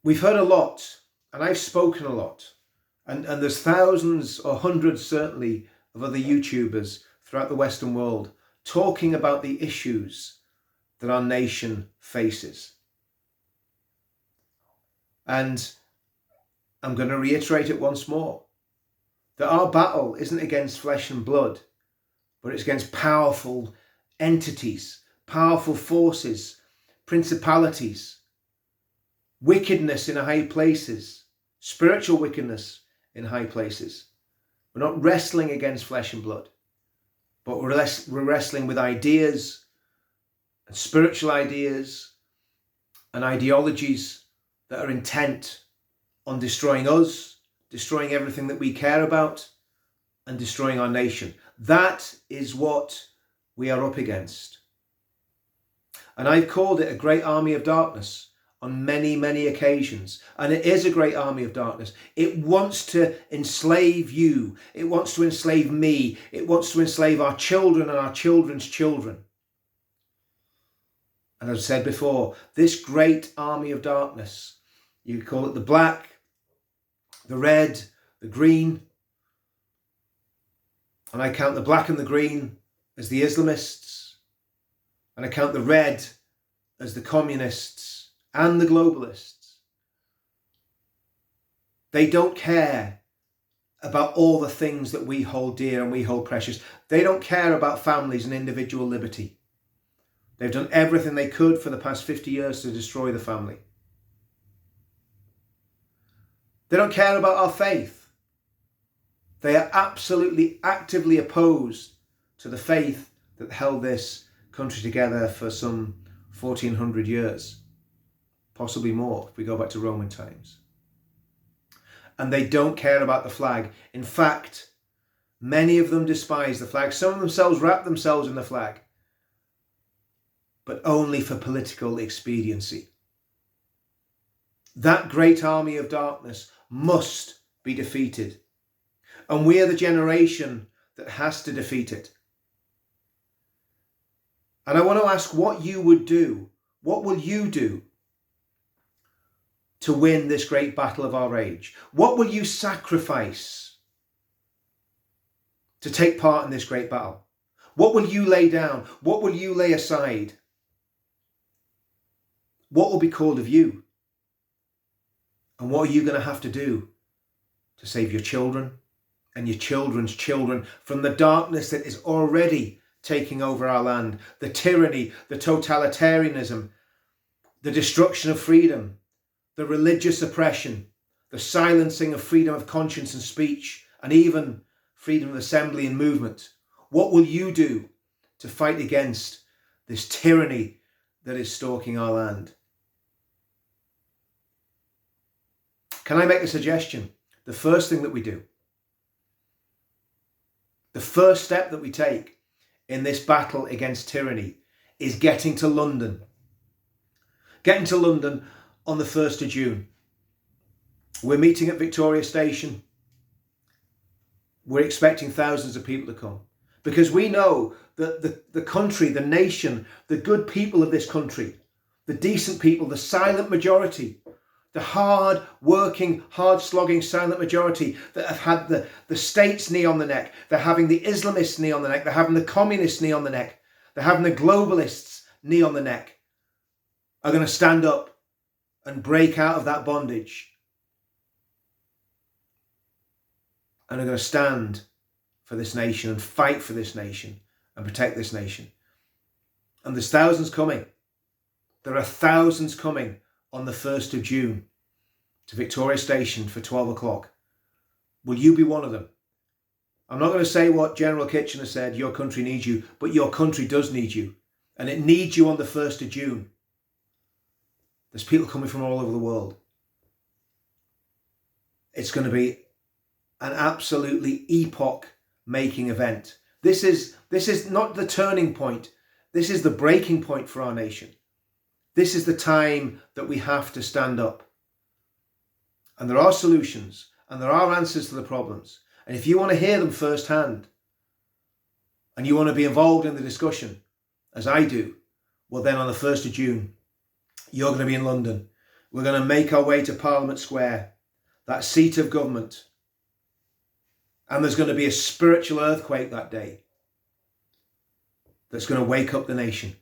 We've heard a lot, and I've spoken a lot, and there's thousands or hundreds certainly of other YouTubers throughout the Western world talking about the issues that our nation faces. And I'm going to reiterate it once more, that our battle isn't against flesh and blood, but it's against powerful entities, powerful forces, principalities, wickedness in high places, spiritual wickedness in high places. We're not wrestling against flesh and blood, but we're wrestling with ideas and spiritual ideas and ideologies that are intent on destroying us, destroying everything that we care about, and destroying our nation. That is what we are up against. And I've called it a great army of darkness on many, many occasions. And it is a great army of darkness. It wants to enslave you. It wants to enslave me. It wants to enslave our children and our children's children. And as I said before, this great army of darkness, you could call it the black, the red, the green. And I count the black and the green as the Islamists. And I count the red as the communists and the globalists. They don't care about all the things that we hold dear and we hold precious. They don't care about families and individual liberty. They've done everything they could for the past 50 years to destroy the family. They don't care about our faith. They are absolutely actively opposed to the faith that held this country together for some 1400 years. Possibly more if we go back to Roman times. And they don't care about the flag. In fact, many of them despise the flag. Some of themselves wrap themselves in the flag, but only for political expediency. That great army of darkness must be defeated. And we are the generation that has to defeat it. And I want to ask what you would do. What will you do to win this great battle of our age? What will you sacrifice to take part in this great battle? What will you lay down? What will you lay aside? What will be called of you? And what are you going to have to do to save your children and your children's children from the darkness that is already taking over our land, the tyranny, the totalitarianism, the destruction of freedom, the religious oppression, the silencing of freedom of conscience and speech, and even freedom of assembly and movement? What will you do to fight against this tyranny that is stalking our land? Can I make a suggestion? The first thing that we do, the first step that we take in this battle against tyranny is getting to London. Getting to London on the 1st of June. We're meeting at Victoria Station. We're expecting thousands of people to come because we know that the country, the nation, the good people of this country, the decent people, the silent majority, the hard-working, hard-slogging silent majority that have had the state's knee on the neck, they're having the Islamists' knee on the neck, they're having the communists' knee on the neck, they're having the globalists' knee on the neck, are going to stand up and break out of that bondage. And are going to stand for this nation and fight for this nation and protect this nation. And there's thousands coming. There are thousands coming on the 1st of June to Victoria Station for 12 o'clock. Will you be one of them? I'm not going to say what General Kitchener said, your country needs you, but your country does need you. And it needs you on the 1st of June. There's people coming from all over the world. It's going to be an absolutely epoch-making event. This is not the turning point. This is the breaking point for our nation. This is the time that we have to stand up. And there are solutions and there are answers to the problems. And if you want to hear them firsthand and you want to be involved in the discussion, as I do, well then on the 1st of June, you're going to be in London We're going to make our way to Parliament Square, that seat of government. And there's going to be a spiritual earthquake that day that's going to wake up the nation.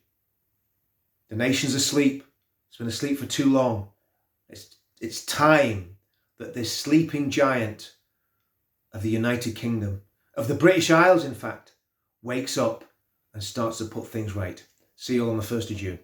The nation's asleep. It's been asleep for too long. It's time that this sleeping giant of the United Kingdom, of the British Isles in fact, wakes up and starts to put things right. See you all on the 1st of June.